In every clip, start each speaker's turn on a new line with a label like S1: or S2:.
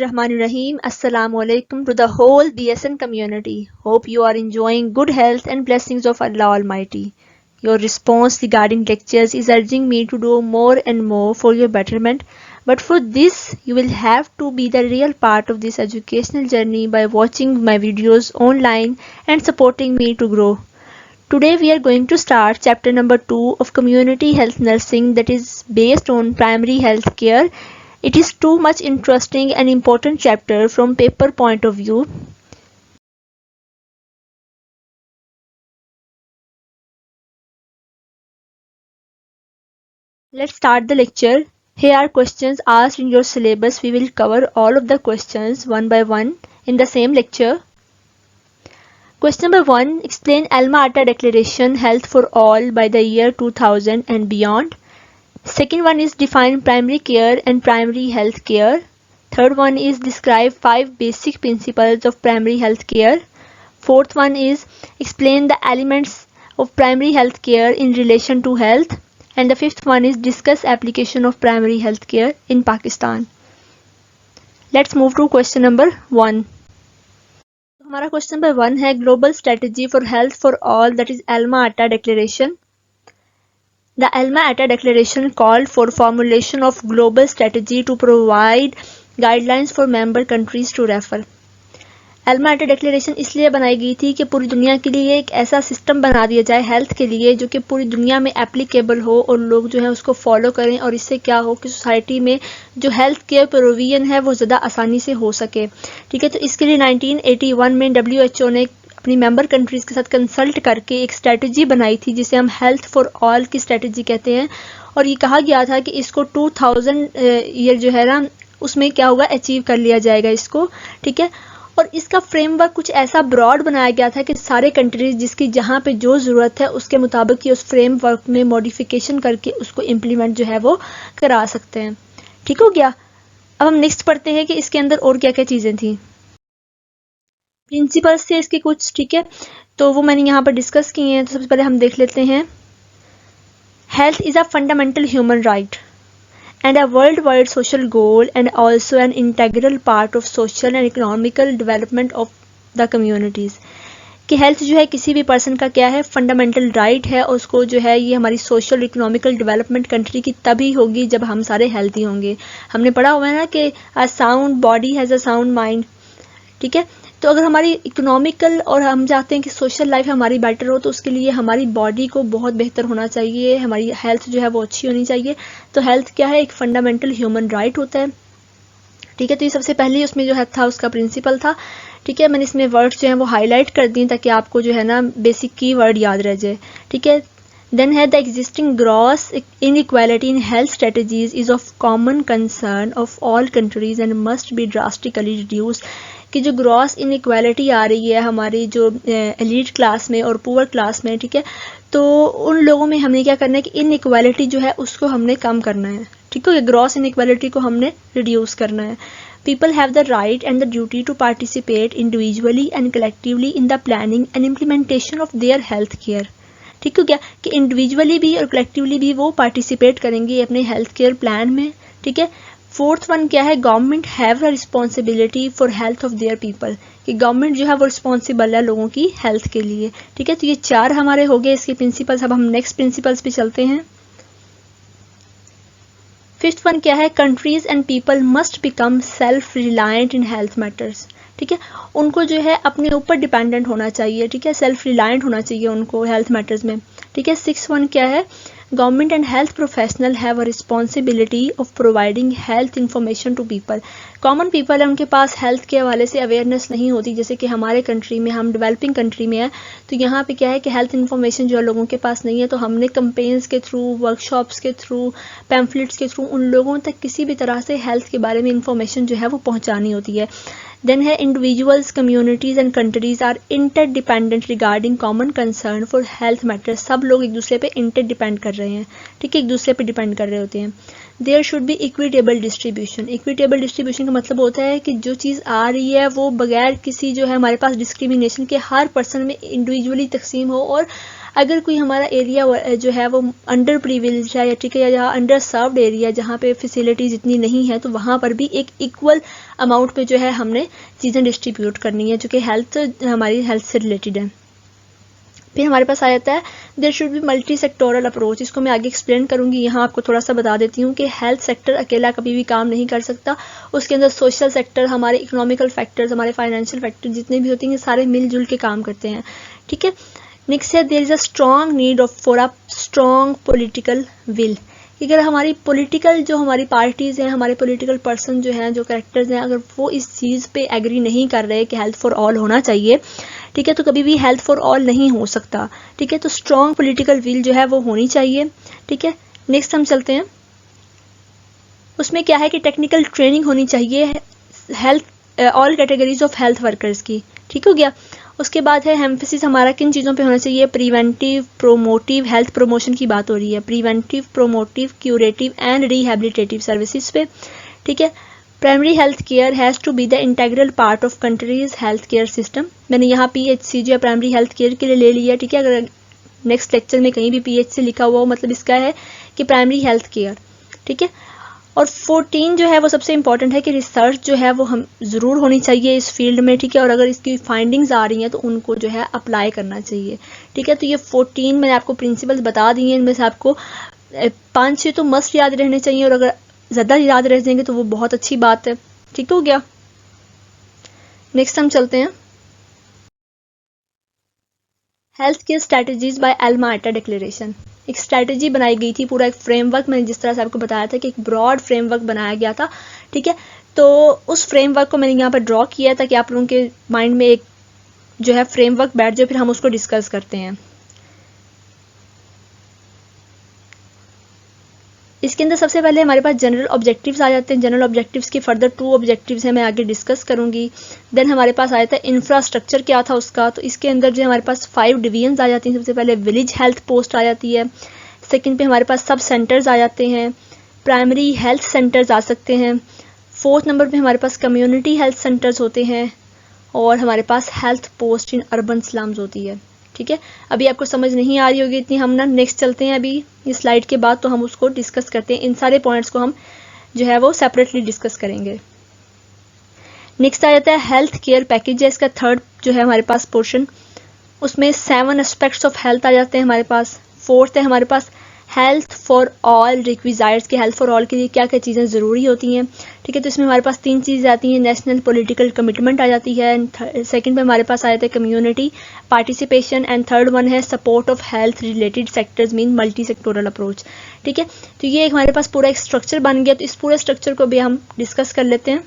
S1: Bismillahirrahmanirrahim. Assalamu alaikum to the whole BSN community. Hope you are enjoying good health and blessings of Allah Almighty. Your response regarding lectures is urging me to do more and more for your betterment. But for this, you will have to be the real part of this educational journey by watching my videos online and supporting me to grow. Today we are going to start chapter number 2 of community health nursing, that is based on primary health care. It is too much interesting and important chapter from paper point of view. Let's start the lecture. Here are questions asked in your syllabus. We will cover all of the questions one by one in the same lecture. Question number 1. Explain Alma-Ata Declaration Health for All by the year 2000 and beyond. Second one is define primary care and primary health care. Third one is describe 5 basic principles of primary health care. Fourth one is explain the elements of primary health care in relation to health. And the fifth one is discuss application of primary health care in Pakistan. Let's move to question number 1. हमारा question number 1 है global strategy for health for all, that is Alma-Ata Declaration. The Alma-Ata Declaration called for formulation of global strategy to provide guidelines for member countries to refer. Alma-Ata Declaration इसलिए बनाई गई थी कि पूरी दुनिया के लिए एक ऐसा सिस्टम बना दिया जाए हेल्थ के लिए जो कि पूरी दुनिया में एप्लीकेबल हो और लोग जो है उसको फॉलो करें, और इससे क्या हो कि सोसाइटी में जो हेल्थ केयर प्रोविजन है वो ज़्यादा आसानी से हो सके. ठीक है, तो इसके लिए 1981 में WHO ने अपनी मेंबर कंट्रीज़ के साथ कंसल्ट करके एक स्ट्रेटजी बनाई थी जिसे हम हेल्थ फॉर ऑल की स्ट्रेटजी कहते हैं. और ये कहा गया था कि इसको 2000 ईयर जो है ना उसमें क्या होगा, अचीव कर लिया जाएगा इसको. ठीक है, और इसका फ्रेमवर्क कुछ ऐसा ब्रॉड बनाया गया था कि सारे कंट्रीज जिसकी जहाँ पे जो ज़रूरत है उसके मुताबिक ये उस फ्रेमवर्क में मॉडिफिकेशन करके उसको इम्प्लीमेंट जो है वो करा सकते हैं. ठीक हो गया. अब हम नेक्स्ट पढ़ते हैं कि इसके अंदर और क्या क्या चीज़ें थी. प्रिंसिपल्स थे इसके कुछ. ठीक है, तो वो मैंने यहाँ पर डिस्कस किए हैं. तो सबसे पहले हम देख लेते हैं. Health is a fundamental human right and a worldwide social goal and also an integral part of social and economical development of the communities. कि हेल्थ जो है किसी भी पर्सन का क्या है, फंडामेंटल राइट है. और उसको जो है ये हमारी सोशल इकोनॉमिकल डेवलपमेंट कंट्री की तभी होगी जब हम सारे हेल्थी होंगे. हमने पढ़ा हुआ है ना कि a sound body has a sound mind. ठीक है, तो अगर हमारी इकोनॉमिकल और हम चाहते हैं कि सोशल लाइफ हमारी बेटर हो तो उसके लिए हमारी बॉडी को बहुत बेहतर होना चाहिए, हमारी हेल्थ जो है वो अच्छी होनी चाहिए. तो हेल्थ क्या है, एक फंडामेंटल ह्यूमन राइट होता है. ठीक है, तो ये सबसे पहले उसमें जो है था उसका प्रिंसिपल था. ठीक है, मैंने इसमें वर्ड्स जो है वो हाईलाइट कर दिए ताकि आपको जो है ना बेसिक की वर्ड याद रह जाए. ठीक है, देन है the existing gross inequality in health strategies is of common concern of all countries and must be drastically reduce. कि जो ग्रॉस इनइक्वालिटी आ रही है हमारी जो एलीट क्लास में और पुअर क्लास में, ठीक है, तो उन लोगों में हमने क्या करना है कि इनइक्वालिटी जो है उसको हमने कम करना है. ठीक है, ग्रॉस इनइक्वालिटी को हमने रिड्यूस करना है. People have the right and the duty to participate individually and collectively in the planning and implementation of their health care. ठीक हो गया कि इंडिविजुअली भी और कलेक्टिवली भी वो पार्टिसिपेट करेंगे अपने हेल्थ केयर प्लान में. ठीक है, फोर्थ वन क्या है, government have a responsibility for health of their people. कि गवर्नमेंट जो है वो रिस्पॉन्सिबल है लोगों की हेल्थ के लिए. ठीक है, तो ये 4 हमारे हो गए इसके प्रिंसिपल्स. अब हम नेक्स्ट प्रिंसिपल्स पे चलते हैं. फिफ्थ वन क्या है, countries and people must become self reliant in health matters. ठीक है, उनको जो है अपने ऊपर डिपेंडेंट होना चाहिए. ठीक है, सेल्फ रिलायंट होना चाहिए उनको हेल्थ मैटर्स में. ठीक है, सिक्स वन क्या है, government and health professional have a responsibility of providing health information to people. Common people है उनके पास हेल्थ के हवाले से अवेयरनेस नहीं होती. जैसे कि हमारे कंट्री में, हम डेवलपिंग कंट्री में है, तो यहाँ पे क्या है कि हेल्थ इन्फॉर्मेशन जो है लोगों के पास नहीं है. तो हमने कंपेन्स के थ्रू, वर्कशॉप्स के थ्रू, पैम्फलेट्स के थ्रू उन लोगों तक किसी भी तरह से हेल्थ के बारे में इंफॉर्मेशन जो है वो पहुँचानी होती है. देन है individuals, communities and countries are interdependent regarding common concern for health matters. सब लोग एक दूसरे पे इंटरडिपेंड कर रहे हैं. ठीक है, एक दूसरे पे डिपेंड कर रहे होते हैं. There should be equitable distribution. Equitable distribution का मतलब होता है कि जो चीज़ आ रही है वो बगैर किसी जो है हमारे पास डिस्क्रिमिनेशन के हर पर्सन में इंडिविजुअली तकसीम हो और अगर कोई हमारा एरिया जो है वो अंडर प्रिविलेज है या ठीक है, या अंडर सर्व्ड एरिया जहाँ पे फैसिलिटीज इतनी नहीं है, तो वहाँ पर भी एक इक्वल अमाउंट पे जो है हमने चीज़ें डिस्ट्रीब्यूट करनी है, जो कि हमारी हेल्थ से रिलेटेड है। फिर हमारे पास आ जाता है there should be multi sectoral approach. इसको मैं आगे एक्सप्लेन करूंगी, यहाँ आपको थोड़ा सा बता देती हूँ कि हेल्थ सेक्टर अकेला कभी भी काम नहीं कर सकता, उसके अंदर सोशल सेक्टर, हमारे इकोनॉमिकल फैक्टर्स, हमारे फाइनेंशियल फैक्टर जितने भी होते हैं सारे मिलजुल के काम करते हैं, ठीक है। नेक्स्ट है there is a strong need for a strong political will. अगर हमारी पॉलिटिकल जो हमारी पार्टीज़ हैं, हमारे पॉलिटिकल पर्सन जो हैं, जो कैरेक्टर्स हैं, अगर वो इस चीज़ पे एग्री नहीं कर रहे कि हेल्थ फॉर ऑल होना चाहिए, ठीक है, तो कभी भी हेल्थ फॉर ऑल नहीं हो सकता, ठीक है। तो स्ट्रॉन्ग पॉलिटिकल विल जो है वो होनी चाहिए, ठीक है। नेक्स्ट हम चलते हैं, उसमें क्या है कि टेक्निकल ट्रेनिंग होनी चाहिए health all categories of health workers की, ठीक हो गया। उसके बाद है एम्फेसिस हमारा किन चीज़ों पे होना चाहिए, प्रिवेंटिव, प्रोमोटिव, हेल्थ प्रमोशन की बात हो रही है, preventive, promotive, curative and rehabilitative services पे, ठीक है। Primary health care has to be the integral part of country's health care system. मैंने यहाँ PHC जो है प्राइमरी हेल्थ केयर के लिए ले लिया, ठीक है। अगर नेक्स्ट लेक्चर में कहीं भी PHC लिखा हुआ हो, मतलब इसका है कि प्राइमरी हेल्थ केयर, ठीक है। और 14 जो है वो सबसे इंपॉर्टेंट है कि रिसर्च जो है वो हम ज़रूर होनी चाहिए इस फील्ड में, ठीक है। और अगर इसकी फाइंडिंग्स आ रही हैं तो उनको जो है अप्लाई करना चाहिए, ठीक है। तो ये 14 मैंने आपको प्रिंसिपल्स बता दिए, इनमें से आपको 5-6 तो मस्ट याद रहने चाहिए, और अगर ज़्यादा याद रह जाएंगे तो वो बहुत अच्छी बात है, ठीक हो गया। नेक्स्ट हम चलते हैं, health care strategies bye Alma अटा डिक्लेरेशन। एक स्ट्रैटेजी बनाई गई थी, पूरा एक फ्रेमवर्क, मैंने जिस तरह से आपको बताया था कि एक ब्रॉड फ्रेमवर्क बनाया गया था, ठीक है। तो उस फ्रेमवर्क को मैंने यहाँ पर ड्रॉ किया था कि आप लोगों के माइंड में एक जो है फ्रेमवर्क बैठ जाए, फिर हम उसको डिस्कस करते हैं। इसके अंदर सबसे पहले हमारे पास जनरल ऑब्जेक्टिव्स आ जाते हैं। जनरल ऑब्जेक्टिव्स के फर्दर 2 ऑब्जेक्टिव्स हैं, मैं आगे डिस्कस करूंगी। देन हमारे पास आ जाता है इंफ्रास्ट्रक्चर क्या था उसका, तो इसके अंदर जो हमारे पास 5 डिवीजन्स आ जाती हैं। सबसे पहले विलेज हेल्थ पोस्ट आ जाती है, सेकंड पे हमारे पास सब सेंटर्स आ जाते हैं, प्राइमरी हेल्थ सेंटर्स आ सकते हैं, 4th नंबर पे हमारे पास कम्युनिटी हेल्थ सेंटर्स होते हैं, और हमारे पास health post in urban slums होती है, ठीक है। अभी आपको समझ नहीं आ रही होगी इतनी, हम ना नेक्स्ट चलते हैं अभी इस स्लाइड के बाद, तो हम उसको डिस्कस करते हैं। इन सारे पॉइंट्स को हम जो है वो सेपरेटली डिस्कस करेंगे। नेक्स्ट आ जाता है हेल्थ केयर पैकेज है, इसका 3rd जो है हमारे पास पोर्शन, उसमें 7 एस्पेक्ट्स ऑफ हेल्थ आ जाते हैं हमारे पास। 4th है हमारे पास हेल्थ फॉर ऑल रिक्विजाइट्स, के हेल्थ फॉर ऑल के लिए क्या क्या चीज़ें ज़रूरी होती हैं, ठीक है। तो इसमें हमारे पास 3 चीज़ें आती हैं, नेशनल पॉलिटिकल कमिटमेंट आ जाती है, सेकंड पे हमारे पास आ जाता है community participation, and 3rd one है support of health related sectors mean multi sectoral approach, ठीक है। तो ये हमारे पास पूरा एक स्ट्रक्चर बन गया, तो इस पूरे स्ट्रक्चर को भी हम डिस्कस कर लेते हैं।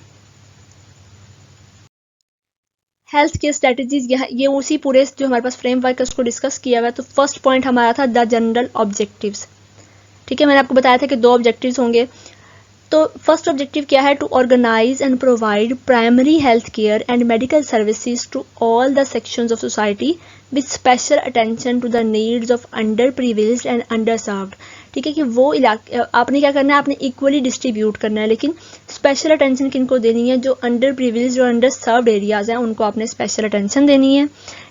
S1: हेल्थ केयर स्ट्रेटजीज ये उसी पूरे जो हमारे पास फ्रेमवर्क है उसको डिस्कस किया हुआ है। तो फर्स्ट पॉइंट हमारा था द जनरल ऑब्जेक्टिव्स, ठीक है। मैंने आपको बताया था कि 2 ऑब्जेक्टिव्स होंगे। तो फर्स्ट ऑब्जेक्टिव क्या है, to organise and provide primary health care and medical services to all the sections of society with special attention to the needs of underprivileged and underserved, ठीक है। कि वो इलाके आपने क्या करना है, आपने इक्वली डिस्ट्रीब्यूट करना है, लेकिन स्पेशल अटेंशन किनको देनी है, जो अंडर प्रिविलेज्ड और अंडर सर्व्ड एरियाज हैं उनको आपने स्पेशल अटेंशन देनी है,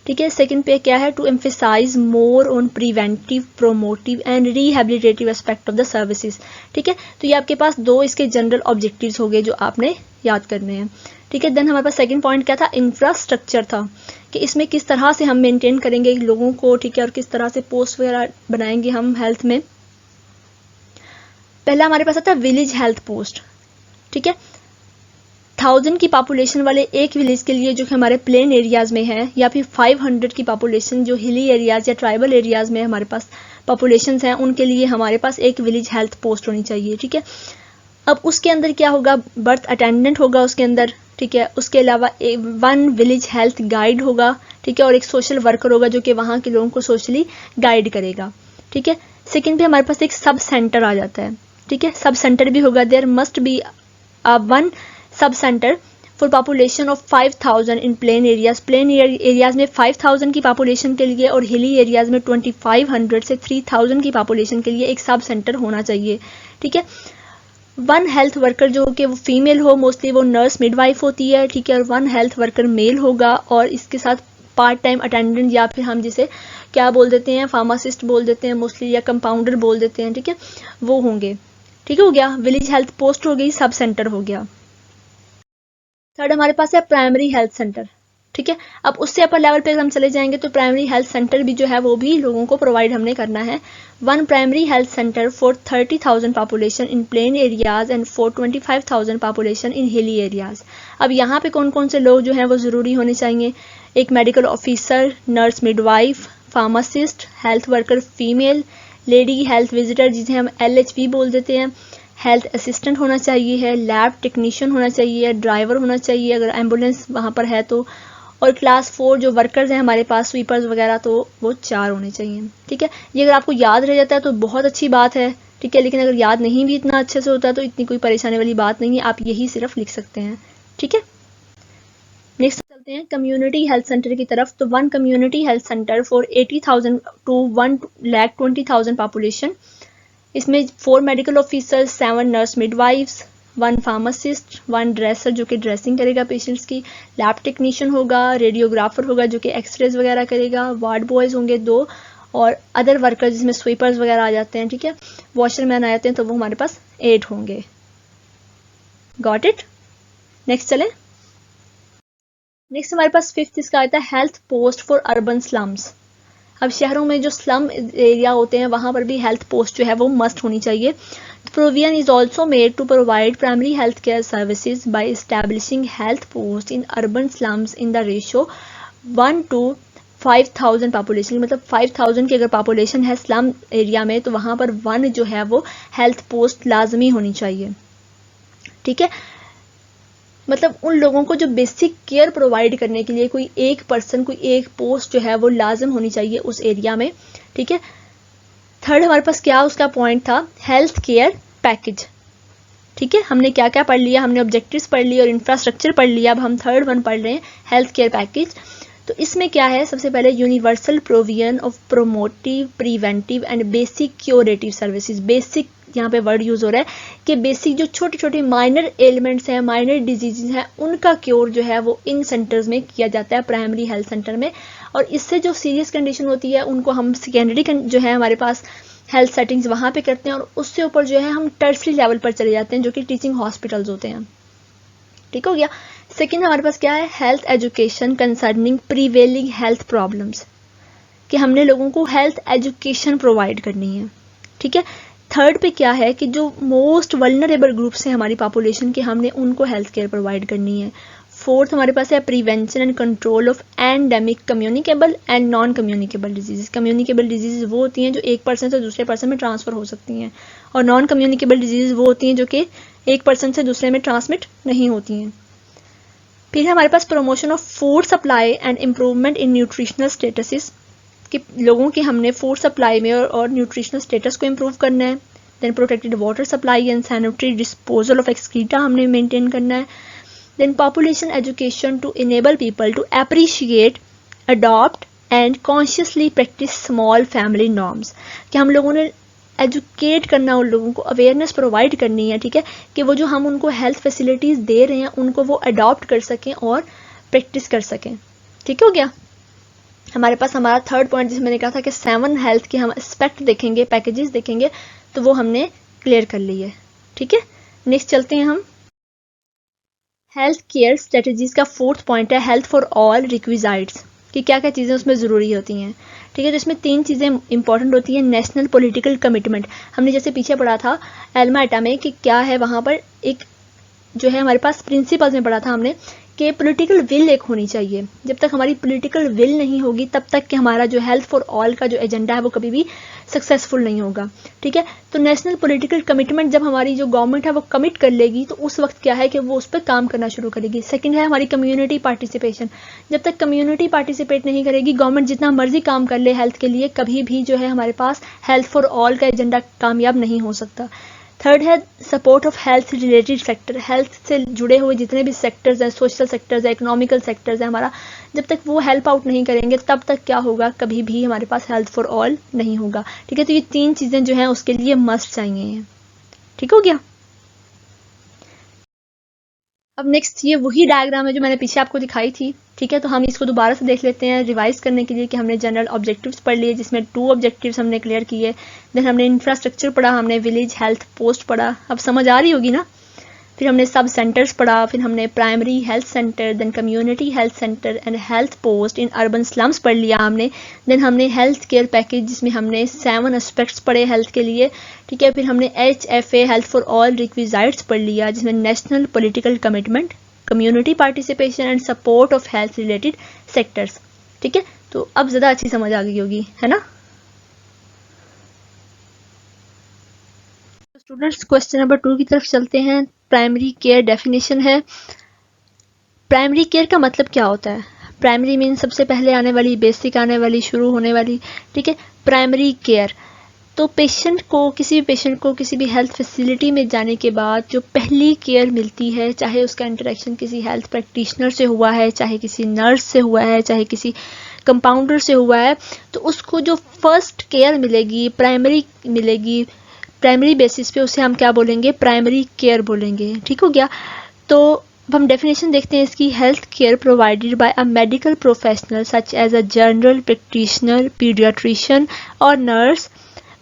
S1: ठीक है। सेकंड पे क्या है, to emphasise more on preventive, promotive and rehabilitative aspect of the services, ठीक है। तो ये आपके पास 2 इसके जनरल ऑब्जेक्टिव्स हो गए जो आपने याद करने हैं, ठीक है। देन हमारे पास सेकंड पॉइंट क्या था, इंफ्रास्ट्रक्चर था, कि इसमें किस तरह से हम मेंटेन करेंगे लोगों को, ठीक है, और किस तरह से पोस्ट वगैरह बनाएंगे हम हेल्थ में। पहला हमारे पास आता है विलेज हेल्थ पोस्ट, ठीक है। 1000 की पॉपुलेशन वाले एक विलेज के लिए जो कि हमारे प्लेन एरियाज में है, या फिर 500 की पॉपुलेशन जो हिली एरियाज या ट्राइबल एरियाज में हमारे पास पॉपुलेशन हैं, उनके लिए हमारे पास एक विलेज हेल्थ पोस्ट होनी चाहिए, ठीक है। अब उसके अंदर क्या होगा, बर्थ अटेंडेंट होगा उसके अंदर, ठीक है। उसके अलावा 1 विलेज हेल्थ गाइड होगा, ठीक है, और एक सोशल वर्कर होगा जो कि वहाँ के लोगों को सोशली गाइड करेगा, ठीक है। सेकंड पे हमारे पास एक सब सेंटर आ जाता है, ठीक है। सब सेंटर भी होगा, there must be 1 sub centre for population of 5000 in plain areas. Plain areas में 5000 की पॉपुलेशन के लिए और हिली एरियाज में 2500 से 3000 की पॉपुलेशन के लिए एक सब सेंटर होना चाहिए, ठीक है। 1 हेल्थ वर्कर जो कि वो फीमेल हो, मोस्टली वो नर्स मिडवाइफ होती है, ठीक है, और 1 हेल्थ वर्कर मेल होगा, और इसके साथ पार्ट टाइम अटेंडेंट या फिर हम जिसे क्या बोल देते हैं, फार्मासिस्ट बोल देते हैं मोस्टली, या कंपाउंडर बोल देते हैं, ठीक है, वो होंगे। ठीक हो गया, विलेज हेल्थ पोस्ट हो गई, सब सेंटर हो गया। थर्ड हमारे पास है प्राइमरी हेल्थ सेंटर। ठीक है, अब उससे अपर लेवल पे हम चले जाएंगे तो प्राइमरी हेल्थ सेंटर भी जो है वो भी लोगों को प्रोवाइड हमने करना है। 1 primary health centre for 30,000 population in plain areas and for 25,000 population in hilly areas. अब यहाँ पे कौन कौन से लोग जो हैं वो ज़रूरी होने चाहिए, एक medical officer, nurse midwife, pharmacist, health worker female, lady health visitor जिसे हम LHV बोल देते हैं, हेल्थ असिस्टेंट होना चाहिए है, लैब टेक्नीशियन होना चाहिए, ड्राइवर होना चाहिए अगर एम्बुलेंस वहाँ पर है तो, और क्लास 4 जो वर्कर्स हैं हमारे पास, स्वीपर्स वगैरह, तो वो 4 होने चाहिए। ठीक है, ये अगर आपको याद रह जाता है तो बहुत अच्छी बात है। ठीक है, लेकिन अगर याद नहीं भी इतना अच्छे से होता है तो इतनी कोई परेशानी वाली बात नहीं है, आप यही सिर्फ लिख सकते हैं। ठीक है, नेक्स्ट चलते हैं कम्युनिटी हेल्थ सेंटर की तरफ। तो 1 community health centre for 80,000 to 1,20,000 population. इसमें 4 medical officers, 7 nurse midwives, 1 pharmacist, 1 dresser जो कि ड्रेसिंग करेगा पेशेंट्स की, लैब टेक्नीशियन होगा, रेडियोग्राफर होगा जो कि एक्सरेज वगैरह करेगा, वार्ड बॉयज होंगे 2, और अदर वर्कर्स जिसमें स्वीपर्स वगैरह आ जाते हैं, ठीक है, वॉशरमैन आ जाते हैं, तो वो हमारे पास 8 होंगे। Got it. नेक्स्ट चले, नेक्स्ट हमारे पास 5th इसका आता है health post for urban slums. अब शहरों में जो स्लम एरिया होते हैं वहां पर भी हेल्थ पोस्ट जो है वो मस्ट होनी चाहिए। Provision is also made to provide primary health care services by establishing health post in urban slums in the ratio 1 to 5,000 population. मतलब 5,000 की अगर पॉपुलेशन है स्लम एरिया में तो वहां पर 1 जो है वो हेल्थ पोस्ट लाजमी होनी चाहिए। ठीक है, मतलब उन लोगों को जो बेसिक केयर प्रोवाइड करने के लिए कोई एक पर्सन, कोई एक पोस्ट जो है वो लाजम होनी चाहिए उस एरिया में। ठीक है, थर्ड हमारे पास क्या उसका पॉइंट था, हेल्थ केयर पैकेज। ठीक है, हमने क्या क्या पढ़ लिया, हमने ऑब्जेक्टिव्स पढ़ लिए और इंफ्रास्ट्रक्चर पढ़ लिया, अब हम थर्ड वन पढ़ रहे हैं हेल्थ केयर पैकेज। तो इसमें क्या है, सबसे पहले universal provision of promotive, preventive and basic curative services. Basic यहाँ पे वर्ड यूज हो रहा है कि बेसिक जो छोटे छोटे माइनर एलिमेंट्स हैं, माइनर डिजीजेज हैं, उनका क्योर जो है वो इन सेंटर्स में किया जाता है, प्राइमरी हेल्थ सेंटर में। और इससे जो सीरियस कंडीशन होती है उनको हम सेकेंडरी जो है हमारे पास हेल्थ सेटिंग्स वहाँ पे करते हैं, और उससे ऊपर जो है हम टर्सरी लेवल पर चले जाते हैं जो कि टीचिंग हॉस्पिटल्स होते हैं। ठीक हो गया। सेकेंड हमारे पास क्या है, health education concerning prevailing health problems, कि हमने लोगों को हेल्थ एजुकेशन प्रोवाइड करनी है। ठीक है, थर्ड पे क्या है कि जो मोस्ट वल्नरेबल ग्रुप्स हैं हमारी पॉपुलेशन के, हमने उनको हेल्थ केयर प्रोवाइड करनी है। फोर्थ हमारे पास है prevention and control of endemic communicable and non communicable disease. Communicable disease वो होती हैं जो एक पर्सन से दूसरे पर्सन में ट्रांसफर हो सकती हैं, और नॉन कम्युनिकेबल डिजीज वो होती हैं जो कि एक पर्सन से दूसरे में ट्रांसमिट नहीं होती हैं। फिर हमारे पास promotion of food supply and improvement in nutritional statuses, कि लोगों के हमने फूड सप्लाई में और न्यूट्रिशनल स्टेटस को इम्प्रूव करना है। Then protected water supply and sanitary disposal of excreta हमने मेंटेन करना है। Then population education to enable people to appreciate, adopt and consciously practise small family norms, कि हम लोगों ने एजुकेट करना, उन लोगों को अवेयरनेस प्रोवाइड करनी है। ठीक है, कि वो जो हम उनको हेल्थ फैसिलिटीज दे रहे हैं उनको वो अडॉप्ट कर सकें और प्रैक्टिस कर सकें। ठीक हो गया। हमारे पास हमारा थर्ड पॉइंट जिसमें मैंने कहा था कि 7 हेल्थ के हम एस्पेक्ट देखेंगे, पैकेजेस देखेंगे, तो वो हमने क्लियर कर ली है। ठीक है, नेक्स्ट चलते हैं हम हेल्थ केयर स्ट्रेटजीज का। फोर्थ पॉइंट है हेल्थ फॉर ऑल रिक्विजाइट्स, कि क्या क्या चीज़ें उसमें ज़रूरी होती हैं। ठीक है, तो इसमें 3 चीज़ें इंपॉर्टेंट होती हैं। नेशनल पॉलिटिकल कमिटमेंट, हमने जैसे पीछे पढ़ा था एल्मा एटा में कि क्या है, वहाँ पर एक जो है हमारे पास प्रिंसिपल्स में पढ़ा था हमने कि पॉलिटिकल विल एक होनी चाहिए। जब तक हमारी पॉलिटिकल विल नहीं होगी तब तक कि हमारा जो हेल्थ फॉर ऑल का जो एजेंडा है वो कभी भी सक्सेसफुल नहीं होगा। ठीक है, तो नेशनल पॉलिटिकल कमिटमेंट जब हमारी जो गवर्नमेंट है वो कमिट कर लेगी तो उस वक्त क्या है कि वो उस पर काम करना शुरू करेगी। सेकंड है हमारी कम्युनिटी पार्टिसिपेशन, जब तक कम्युनिटी पार्टिसिपेट नहीं करेगी, गवर्नमेंट जितना मर्जी काम कर ले हेल्थ के लिए, कभी भी जो है हमारे पास हेल्थ फॉर ऑल का एजेंडा कामयाब नहीं हो सकता। थर्ड है support of health related sector, health से जुड़े हुए जितने भी सेक्टर्स हैं, सोशल सेक्टर्स है, इकोनॉमिकल सेक्टर्स है हमारा, जब तक वो हेल्प आउट नहीं करेंगे तब तक क्या होगा, कभी भी हमारे पास हेल्थ फॉर ऑल नहीं होगा। ठीक है, तो ये 3 चीज़ें जो हैं उसके लिए मस्ट चाहिए हैं। ठीक हो गया। अब नेक्स्ट ये वही डायग्राम है जो मैंने पीछे आपको दिखाई थी, ठीक है। तो हम इसको दोबारा से देख लेते हैं रिवाइज करने के लिए कि हमने जनरल ऑब्जेक्टिव्स पढ़ लिए, जिसमें 2 ऑब्जेक्टिव्स हमने क्लियर किए। देन हमने इंफ्रास्ट्रक्चर पढ़ा, हमने विलेज हेल्थ पोस्ट पढ़ा, अब समझ आ रही होगी ना। फिर हमने सब सेंटर्स पढ़ा, फिर हमने primary health centre, then community health centre and health post in urban slums पढ़ लिया हमने। देन हमने हेल्थ केयर पैकेज, जिसमें हमने 7 एस्पेक्ट्स पढ़े हेल्थ के लिए, ठीक है। फिर हमने HFA health for all requisites पढ़ लिया, जिसमें national political commitment, community participation and support of health related sectors, ठीक है। तो अब ज़्यादा अच्छी समझ आ गई होगी, है ना। स्टूडेंट्स क्वेश्चन नंबर 2 की तरफ चलते हैं। प्राइमरी केयर डेफिनेशन है। प्राइमरी केयर का मतलब क्या होता है? प्राइमरी मीन सबसे पहले आने वाली, बेसिक आने वाली, शुरू होने वाली, ठीक है। प्राइमरी केयर तो पेशेंट को, किसी भी पेशेंट को किसी भी हेल्थ फैसिलिटी में जाने के बाद जो पहली केयर मिलती है, चाहे उसका इंटरेक्शन किसी हेल्थ प्रैक्टिशनर से हुआ है, चाहे किसी नर्स से हुआ है, चाहे किसी कंपाउंडर से हुआ है, तो उसको जो फर्स्ट केयर मिलेगी, प्राइमरी मिलेगी, प्राइमरी बेसिस पे, उसे हम क्या बोलेंगे? प्राइमरी केयर बोलेंगे, ठीक हो गया। तो अब हम डेफिनेशन देखते हैं इसकी। Health care provided by a medical professional such as a general practitioner, paediatrician और nurse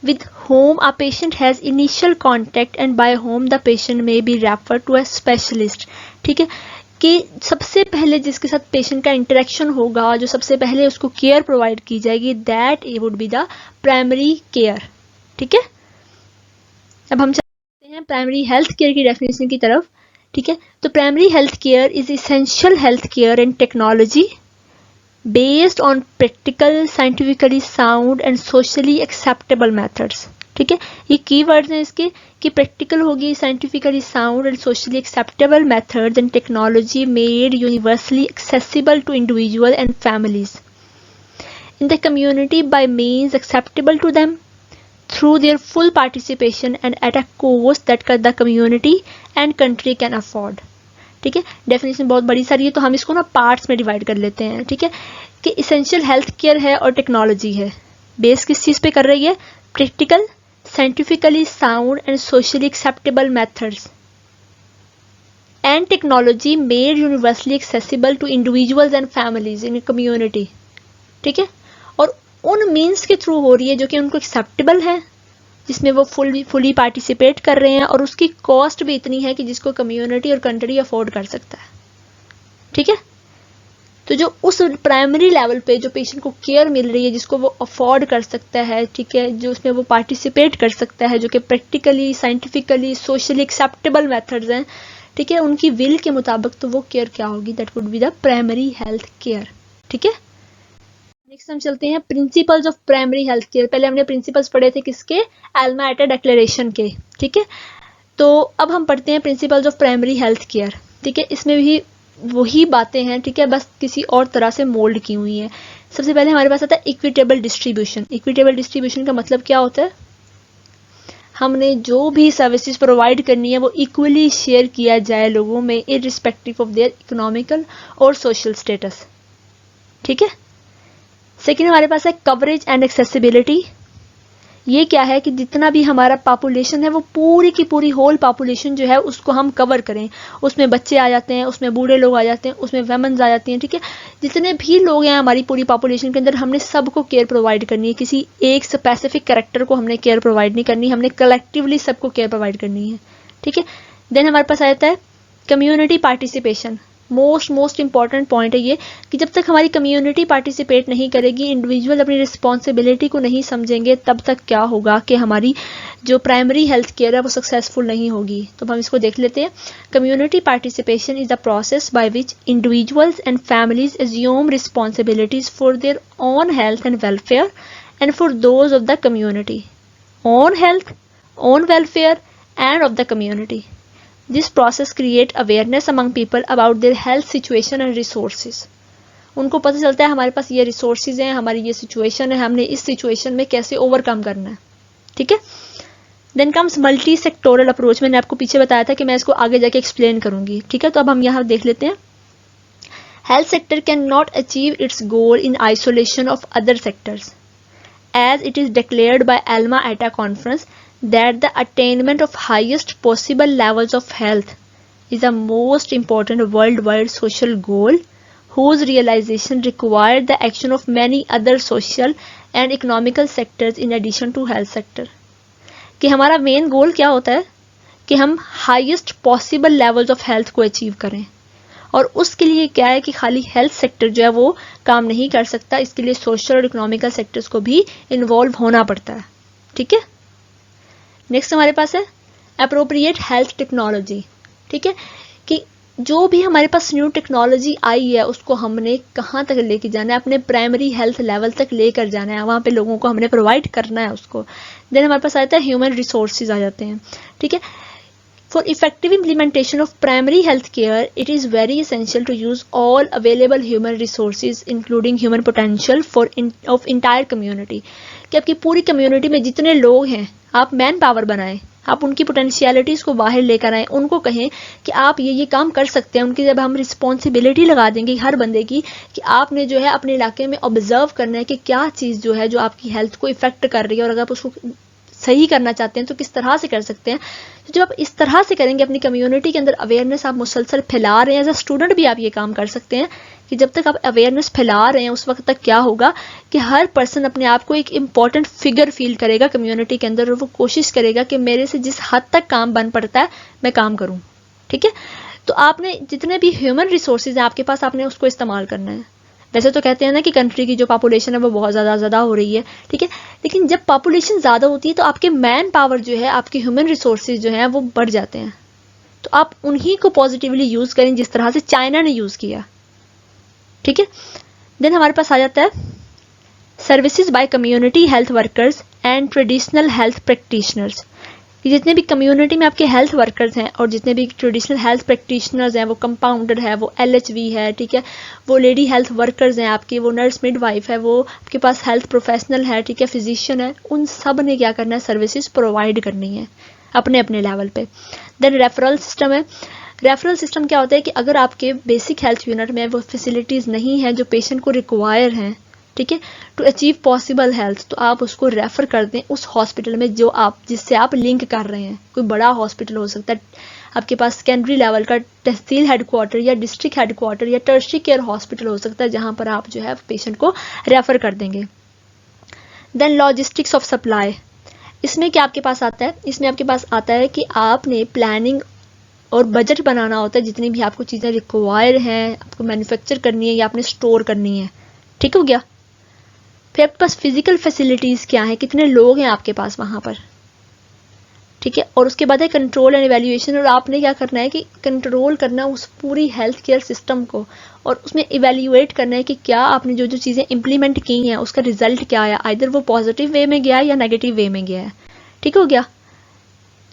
S1: with whom a patient has initial contact and by whom the patient may be referred to a specialist, ठीक है। कि सबसे पहले जिसके साथ patient का interaction होगा, जो सबसे पहले उसको केयर प्रोवाइड की जाएगी, that would be the primary care, ठीक है। अब हम चलते हैं प्राइमरी हेल्थ केयर की डेफिनेशन की तरफ, ठीक है। तो primary health care is essential health care and technology based on practical, scientifically sound and socially acceptable methods, ठीक है। ये की वर्ड्स हैं इसके कि प्रैक्टिकल होगी, scientifically sound and socially acceptable methods and technology made universally accessible to individual and families in the community by means acceptable to them through their full participation and at a cost that the community and country can afford, ठीक है। Definition बहुत बड़ी सारी है, तो हम इसको ना पार्ट्स में डिवाइड कर लेते हैं, ठीक है। कि इसेंशियल हेल्थ केयर है और टेक्नोलॉजी है। बेस किस चीज़ पे कर रही है? Practical, scientifically sound and socially acceptable methods and technology made universally accessible to individuals and families in community, ठीक है। और उन मीन्स के थ्रू हो रही है जो कि उनको एक्सेप्टेबल है, जिसमें वो फुली पार्टिसिपेट कर रहे हैं, और उसकी कॉस्ट भी इतनी है कि जिसको कम्युनिटी और कंट्री अफोर्ड कर सकता है, ठीक है। तो जो उस प्राइमरी लेवल पे जो पेशेंट को केयर मिल रही है, जिसको वो अफोर्ड कर सकता है, ठीक है, जो उसमें वो पार्टिसिपेट कर सकता है, जो कि practically, scientifically, socially acceptable methods हैं, ठीक है, उनकी विल के मुताबिक, तो वो केयर क्या होगी? That would be the primary health care, ठीक है। नेक्स्ट हम चलते हैं principles of primary health care. पहले हमने प्रिंसिपल्स पढ़े थे किसके? एल्मा एटा डिक्लेरेशन के, ठीक है। तो अब हम पढ़ते हैं principles of primary health care, ठीक है। इसमें भी वही बातें हैं, ठीक है, बस किसी और तरह से मोल्ड की हुई हैं। सबसे पहले हमारे पास आता है इक्विटेबल डिस्ट्रीब्यूशन। इक्विटेबल डिस्ट्रीब्यूशन का मतलब क्या होता है? हमने जो भी सर्विसेज प्रोवाइड करनी है वो इक्वली शेयर किया जाए लोगों में, इररिस्पेक्टिव ऑफ देयर इकोनॉमिकल और सोशल स्टेटस, ठीक है। सेकेंड हमारे पास है कवरेज एंड एक्सेसिबिलिटी। ये क्या है कि जितना भी हमारा पॉपुलेशन है, वो पूरी की पूरी होल पॉपुलेशन जो है उसको हम कवर करें। उसमें बच्चे आ जाते हैं, उसमें बूढ़े लोग आ जाते हैं, उसमें वेमेन्स आ जाती हैं, ठीक है। जितने भी लोग हैं हमारी पूरी पॉपुलेशन के अंदर, हमने सबको केयर प्रोवाइड करनी है। किसी एक स्पेसिफिक कैरेक्टर को हमने केयर प्रोवाइड नहीं करनी, हमने कलेक्टिवली सबको केयर प्रोवाइड करनी है, ठीक है। देन हमारे पास आ जाता है community participation. Most important point है ये कि जब तक हमारी कम्युनिटी पार्टिसिपेट नहीं करेगी, इंडिविजुअल अपनी रिस्पॉन्सिबिलिटी को नहीं समझेंगे, तब तक क्या होगा कि हमारी जो प्राइमरी हेल्थ केयर है वो सक्सेसफुल नहीं होगी। तो हम इसको देख लेते हैं। Community participation is the process by which individuals and families assume responsibilities for their own health and welfare and for those of the community. Own health, own welfare end of the community. This process create awareness among people about their health situation and resources. उनको पता चलता है हमारे पास ये resources हैं, हमारी ये situation है, हमने इस सिचुएशन में कैसे ओवरकम करना है, ठीक है। Then comes multi sectoral approach. मैंने आपको पीछे बताया था कि मैं इसको आगे जाके एक्सप्लेन करूंगी, ठीक है। तो अब हम यहाँ देख लेते हैं। Health sector can not achieve it's goal in isolation of other sectors as it is declared by Alma Ata Conference that the attainment of highest possible levels of health is a most important worldwide social goal whose realization required the action of many other social and economical sectors in addition to health sector. कि हमारा main goal क्या होता है कि हम highest possible levels of health को achieve करें, और उसके लिए क्या है कि खाली हेल्थ सेक्टर जो है वो काम नहीं कर सकता, इसके लिए सोशल और इकोनॉमिकल सेक्टर्स को भी इन्वॉल्व होना पड़ता है. ठीक है, नेक्स्ट हमारे पास है अप्रोप्रिएट हेल्थ टेक्नोलॉजी. ठीक है, कि जो भी हमारे पास न्यू टेक्नोलॉजी आई है उसको हमने कहाँ तक लेके जाना है, अपने प्राइमरी हेल्थ लेवल तक लेकर जाना है, वहाँ पे लोगों को हमने प्रोवाइड करना है उसको. देन हमारे पास आता है ह्यूमन रिसोर्सेज आ जाते हैं. ठीक है, for effective implementation of primary health care, it is very essential to use all available human resources, including human potential of entire community. कि आपकी पूरी कम्युनिटी में जितने लोग हैं आप मैन पावर बनाएं, आप उनकी पोटेंशियलिटीज़ को बाहर लेकर आएँ, उनको कहें कि आप ये काम कर सकते हैं. उनकी जब हम रिस्पॉन्सिबिलिटी लगा देंगे हर बंदे की कि आपने जो है अपने इलाके में ऑब्जर्व करना है कि क्या चीज़ जो है जो आपकी हेल्थ को इफेक्ट कर रही है, और अगर आप उसको सही करना चाहते हैं तो किस तरह से कर सकते हैं. तो जब आप इस तरह से करेंगे अपनी कम्युनिटी के अंदर अवेयरनेस आप मुसलसल फैला रहे हैं, एज अ स्टूडेंट भी आप ये काम कर सकते हैं कि जब तक आप अवेयरनेस फैला रहे हैं उस वक्त तक क्या होगा कि हर पर्सन अपने आप को एक इम्पॉर्टेंट फिगर फील करेगा कम्युनिटी के अंदर, और वो कोशिश करेगा कि मेरे से जिस हद तक काम बन पड़ता है मैं काम करूँ. ठीक है, तो आपने जितने भी ह्यूमन रिसोर्सेज हैं आपके पास, आपने उसको इस्तेमाल करना है. वैसे तो कहते हैं ना कि कंट्री की जो पॉपुलेशन है वो बहुत ज़्यादा हो रही है. ठीक है, लेकिन जब पॉपुलेशन ज़्यादा होती है तो आपके मैन पावर जो है, आपके ह्यूमन रिसोर्सेज जो हैं वो बढ़ जाते हैं. तो आप उन्हीं को पॉजिटिवली यूज़ करें जिस तरह से चाइना ने यूज़ किया. ठीक है, देन हमारे पास आ जाता है services by community health workers and traditional health practitioners. कि जितने भी कम्युनिटी में आपके हेल्थ वर्कर्स हैं और जितने भी ट्रेडिशनल हेल्थ प्रैक्टिशनर्स हैं, वो कंपाउंडर है, वो LHV है, ठीक है, वो लेडी हेल्थ वर्कर्स हैं आपकी, वो नर्स मिडवाइफ है, वो आपके पास हेल्थ प्रोफेशनल है, ठीक है, फिजिशियन है, उन सब ने क्या करना है, सर्विसेज प्रोवाइड करनी है अपने अपने लेवल पे. देन रेफरल सिस्टम है. रेफरल सिस्टम क्या होता है कि अगर आपके बेसिक हेल्थ यूनिट में वो फैसिलिटीज़ नहीं है जो पेशेंट को रिक्वायर हैं, ठीक है, टू अचीव पॉसिबल हेल्थ, तो आप उसको रेफ़र कर दें उस हॉस्पिटल में जो आप जिससे आप लिंक कर रहे हैं. कोई बड़ा हॉस्पिटल हो सकता है आपके पास, सेकेंडरी लेवल का तहसील हेडक्वार्टर या डिस्ट्रिक्ट हेडक्वार्टर या टर्शरी केयर हॉस्पिटल हो सकता है, जहां पर आप जो है पेशेंट को रेफ़र कर देंगे. Then logistics of supply. इसमें क्या आपके पास आता है, इसमें आपके पास आता है कि आपने प्लानिंग और बजट बनाना होता है. जितनी भी आपको चीज़ें रिक्वायर हैं आपको मैन्युफैक्चर करनी है या आपने स्टोर करनी है. ठीक हो गया. फिर आपके पास फिजिकल फैसिलिटीज़ क्या है, कितने लोग हैं आपके पास वहाँ पर. ठीक है, और उसके बाद है कंट्रोल एंड इवैल्यूएशन. और आपने क्या करना है कि कंट्रोल करना उस पूरी हेल्थ केयर सिस्टम को, और उसमें इवैल्यूएट करना है कि क्या आपने जो जो चीज़ें इंप्लीमेंट की हैं उसका रिजल्ट क्या आया, आइदर वो पॉजिटिव वे में गया है या नेगेटिव वे में गया है. ठीक हो गया.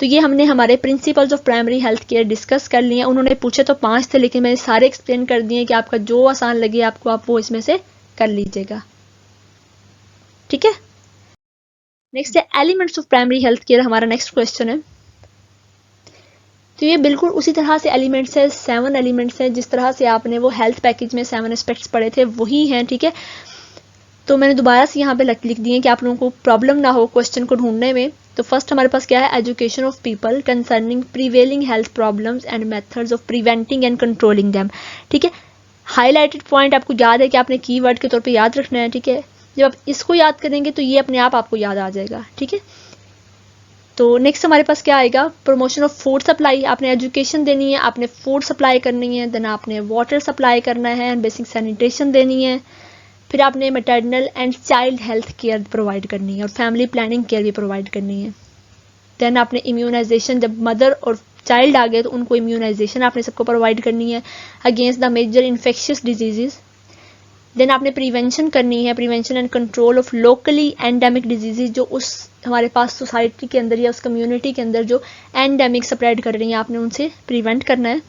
S1: तो ये हमने हमारे principles of primary health care discuss कर लिए. उन्होंने पूछे तो 5 थे, लेकिन मैंने सारे एक्सप्लेन कर दिए कि आपका जो आसान लगे आपको, आप वो इसमें से कर लीजिएगा. ठीक है, नेक्स्ट है elements of primary health care. हमारा नेक्स्ट क्वेश्चन है. तो ये बिल्कुल उसी तरह से एलिमेंट्स है, 7 एलिमेंट्स हैं, जिस तरह से आपने वो हेल्थ पैकेज में 7 एस्पेक्ट्स पढ़े थे वही हैं. ठीक है, तो मैंने दोबारा से यहाँ पे लिख दिए कि आप लोगों को प्रॉब्लम ना हो क्वेश्चन को ढूंढने में. तो फर्स्ट हमारे पास क्या है, education of people concerning prevailing health problems and methods of preventing and controlling them. ठीक है, हाईलाइटेड पॉइंट आपको याद है कि आपने कीवर्ड के तौर पे याद रखना है. ठीक है, जब आप इसको याद करेंगे तो ये अपने आप आपको याद आ जाएगा. ठीक है, तो नेक्स्ट हमारे पास क्या आएगा, प्रमोशन ऑफ फूड सप्लाई. आपने एजुकेशन देनी है, आपने फूड सप्लाई करनी है, देन आपने वाटर सप्लाई करना है एंड बेसिक सैनिटेशन देनी है, फिर आपने maternal and child health care provide करनी है और फैमिली प्लानिंग केयर भी प्रोवाइड करनी है. देन आपने इम्यूनाइजेशन, जब मदर और चाइल्ड आ गए तो उनको इम्यूनाइजेशन आपने सबको प्रोवाइड करनी है against the major infectious diseases. Then आपने प्रिवेंशन करनी है, prevention and control of locally endemic diseases, जो उस हमारे पास सोसाइटी के अंदर या उस कम्युनिटी के अंदर जो एंडेमिक स्प्रेड कर रही हैं आपने उनसे प्रिवेंट करना है.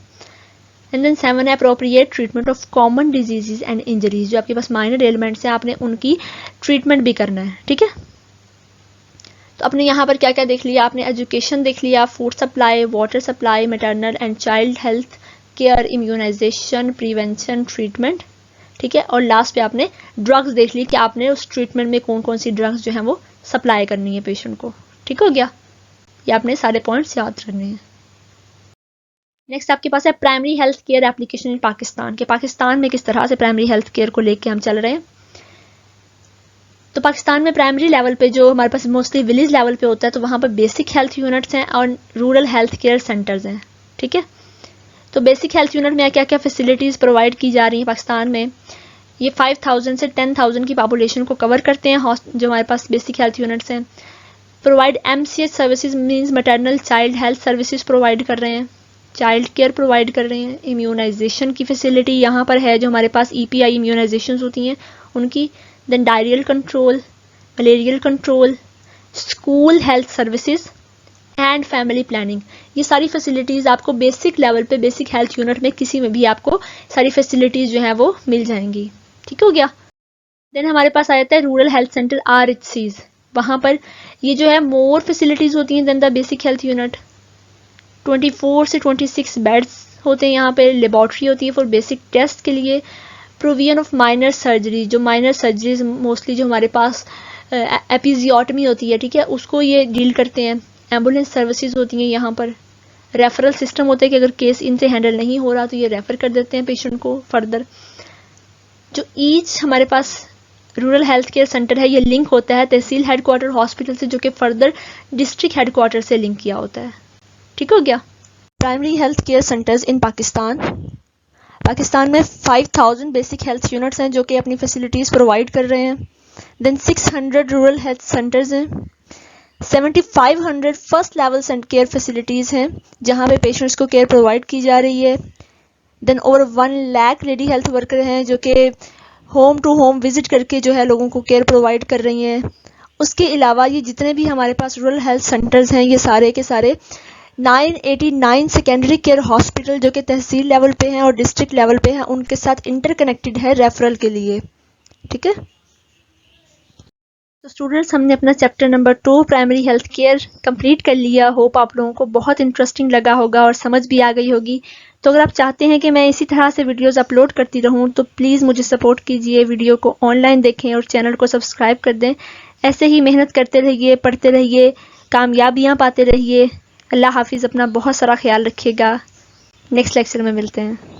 S1: एंड देन 7 है appropriate treatment of common diseases and injuries. जो आपके पास माइनर एलिमेंट्स हैं आपने उनकी ट्रीटमेंट भी करना है. ठीक है, तो आपने यहाँ पर क्या क्या देख लिया, आपने एजुकेशन देख लिया, food supply, water supply, maternal and child health care, immunisation, prevention, treatment. ठीक है, और लास्ट पे आपने ड्रग्स देख ली कि आपने उस ट्रीटमेंट में कौन कौन सी ड्रग्स जो है वो सप्लाई करनी है पेशेंट को. ठीक हो गया, ये आपने सारे पॉइंट्स याद रखने हैं. नेक्स्ट आपके पास है primary health care application in Pakistan, के पाकिस्तान में किस तरह से प्राइमरी हेल्थ केयर को लेके हम चल रहे हैं। तो पाकिस्तान में प्राइमरी लेवल पे जो हमारे पास मोस्टली विलेज लेवल पे होता है, तो वहाँ पर बेसिक हेल्थ यूनिट्स हैं और रूरल हेल्थ केयर सेंटर्स हैं। ठीक है, तो बेसिक हेल्थ यूनिट में क्या क्या फैसिलिटीज़ प्रोवाइड की जा रही हैं पाकिस्तान में, ये 5000 से 10,000 की पॉपुलेशन को कवर करते हैं जो हमारे पास बेसिक हेल्थ यूनिट्स हैं। Provide MCH services means maternal child health services provide कर रहे हैं, चाइल्ड केयर प्रोवाइड कर रहे हैं। इम्यूनाइजेशन की फैसिलिटी यहाँ पर है, जो हमारे पास EPI इम्यूनाइजेशन होती हैं उनकी। Then diarrhoeal control, malarial control, school health services and family planning, ये सारी फैसिलिटीज़ आपको बेसिक लेवल पे बेसिक हेल्थ यूनिट में किसी में भी आपको सारी फैसिलिटीज़ जो हैं वो मिल जाएंगी। ठीक हो गया। देन हमारे पास आ जाता है रूरल हेल्थ सेंटर RHCs, वहाँ पर ये जो है मोर फैसिलिटीज़ होती हैं then the basic health unit. 24 से 26 बेड्स होते हैं यहाँ पे, लेबॉर्ट्री होती है फॉर बेसिक टेस्ट के लिए, प्रोविजन ऑफ माइनर सर्जरी, जो माइनर सर्जरीज मोस्टली जो हमारे पास एपिजियोटमी होती है, ठीक है, उसको ये डील करते हैं। एम्बुलेंस सर्विसेज होती हैं यहाँ पर। रेफरल सिस्टम होता है कि अगर केस इनसे हैंडल नहीं हो रहा तो ये रेफर कर देते हैं पेशेंट को फर्दर। जो ईच हमारे पास रूरल हेल्थ केयर सेंटर है ये लिंक होता है तहसील हेडक्वार्टर हॉस्पिटल से, जो कि फर्दर डिस्ट्रिक्ट हेडक्वार्टर से लिंक किया होता है। ठीक हो गया। प्राइमरी हेल्थ केयर सेंटर्स इन पाकिस्तान, पाकिस्तान में 5000 बेसिक हेल्थ यूनिट्स हैं जो कि अपनी फैसिलिटीज़ प्रोवाइड कर रहे हैं। देन 600 रूरल हेल्थ सेंटर्स हैं, 7500 फर्स्ट लेवल केयर फैसिलिटीज़ हैं जहाँ पे पेशेंट्स को केयर प्रोवाइड की जा रही है। Then over 1 lakh lady health worker हैं जो कि होम टू होम विजिट करके जो है लोगों को केयर प्रोवाइड कर रही हैं। उसके अलावा ये जितने भी हमारे पास रूरल हेल्थ सेंटर्स हैं ये सारे के सारे 989 सेकेंडरी केयर हॉस्पिटल जो कि तहसील लेवल पे हैं और डिस्ट्रिक्ट लेवल पे हैं उनके साथ इंटरकनेक्टेड है रेफरल के लिए। ठीक है, तो स्टूडेंट्स हमने अपना chapter number 2 primary health care complete कर लिया। होप आप लोगों को बहुत इंटरेस्टिंग लगा होगा और समझ भी आ गई होगी। तो अगर आप चाहते हैं कि मैं इसी तरह से वीडियोस अपलोड करती रहूं तो प्लीज़ मुझे सपोर्ट कीजिए, वीडियो को ऑनलाइन देखें और चैनल को सब्सक्राइब कर दें। ऐसे ही मेहनत करते रहिए, पढ़ते रहिए, कामयाबियाँ पाते रहिए। अल्लाह हाफिज़, अपना बहुत सारा ख्याल रखिएगा। नेक्स्ट लेक्चर में मिलते हैं।